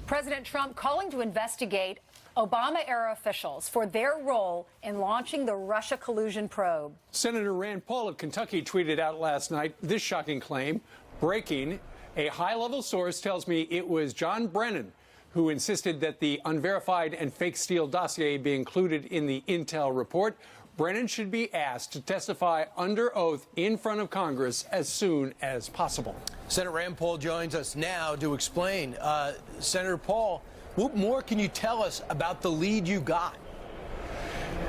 President Trump calling to investigate Obama-era officials for their role in launching the Russia collusion probe. Senator Rand Paul of Kentucky tweeted out last night this shocking claim. Breaking, a high-level source tells me it was John Brennan who insisted that the unverified and fake Steele dossier be included in the intel report. Brennan should be asked to testify under oath in front of Congress as soon as possible. Senator Rand Paul joins us now to explain. Senator Paul, what more can you tell us about the lead you got?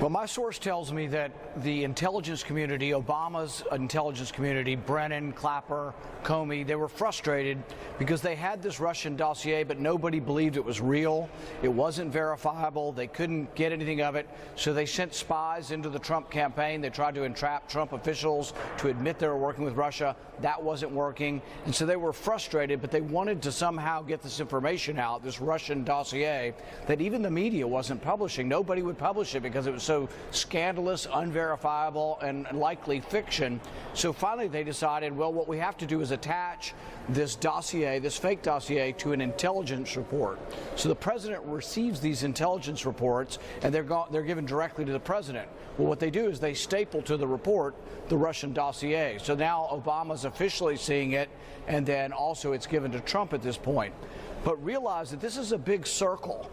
Well, my source tells me that the intelligence community, Obama's intelligence community, Brennan, Clapper, Comey, they were frustrated because they had this Russian dossier, but nobody believed it was real. It wasn't verifiable. They couldn't get anything of it. So they sent spies into the Trump campaign. They tried to entrap Trump officials to admit they were working with Russia. That wasn't working. And so they were frustrated, but they wanted to somehow get this information out, this Russian dossier, that even the media wasn't publishing. Nobody would publish it because it was so scandalous, unverifiable, and likely fiction. So finally they decided, well, what we have to do is attach this dossier, this fake dossier, to an intelligence report. So the president receives these intelligence reports, and they're given directly to the president. Well, what they do is they staple to the report the Russian dossier. So now Obama's officially seeing it, and then also it's given to Trump at this point. But realize that this is a big circle.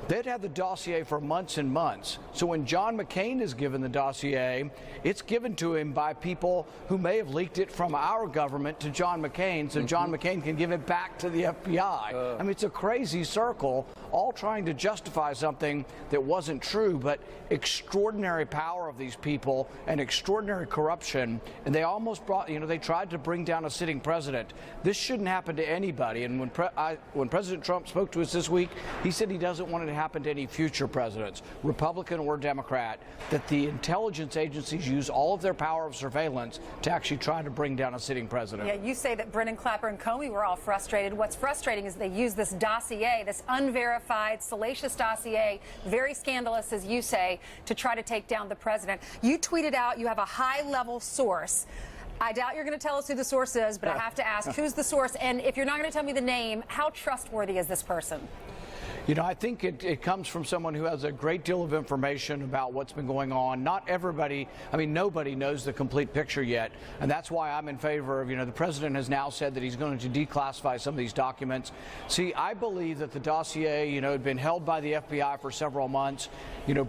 They'd had the dossier for months and months. So when John McCain is given the dossier, it's given to him by people who may have leaked it from our government to John McCain, so John McCain can give it back to the FBI. I mean, it's a crazy circle, all trying to justify something that wasn't true, but extraordinary power of these people and extraordinary corruption. And they almost brought, they tried to bring down a sitting president. This shouldn't happen to anybody. And when President Trump spoke to us this week, he said he doesn't want it to happen to any future presidents, Republican or Democrat, that the intelligence agencies use all of their power of surveillance to actually try to bring down a sitting president. Yeah, you say that Brennan, Clapper, and Comey were all frustrated. What's frustrating is they use this dossier, this unverified, salacious dossier, very scandalous, as you say, to try to take down the president. You tweeted out you have a high-level source. I doubt you're going to tell us who the source is, but I have to ask, who's the source? And if you're not going to tell me the name, how trustworthy is this person? I think it comes from someone who has a great deal of information about what's been going on. Not everybody, nobody knows the complete picture yet. And that's why I'm in favor of, the president has now said that he's going to declassify some of these documents. See, I believe that the dossier, had been held by the FBI for several months.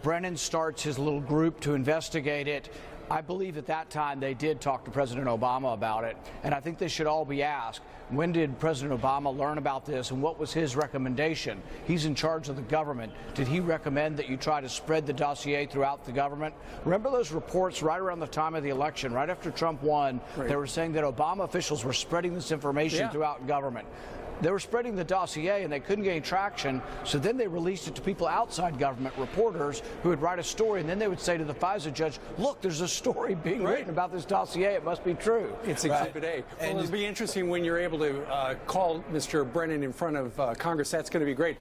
Brennan starts his little group to investigate it. I believe at that time they did talk to President Obama about it, and I think they should all be asked, when did President Obama learn about this and what was his recommendation? He's in charge of the government. Did he recommend that you try to spread the dossier throughout the government? Remember those reports right around the time of the election, right after Trump won, They were saying that Obama officials were spreading this information throughout government. They were spreading the dossier and they couldn't gain traction, so then they released it to people outside government, reporters who would write a story, and then they would say to the FISA judge, look, there's a story being written about this dossier, it must be true. It's Exhibit A. Well, it'll be interesting when you're able to call Mr. Brennan in front of Congress. That's going to be great.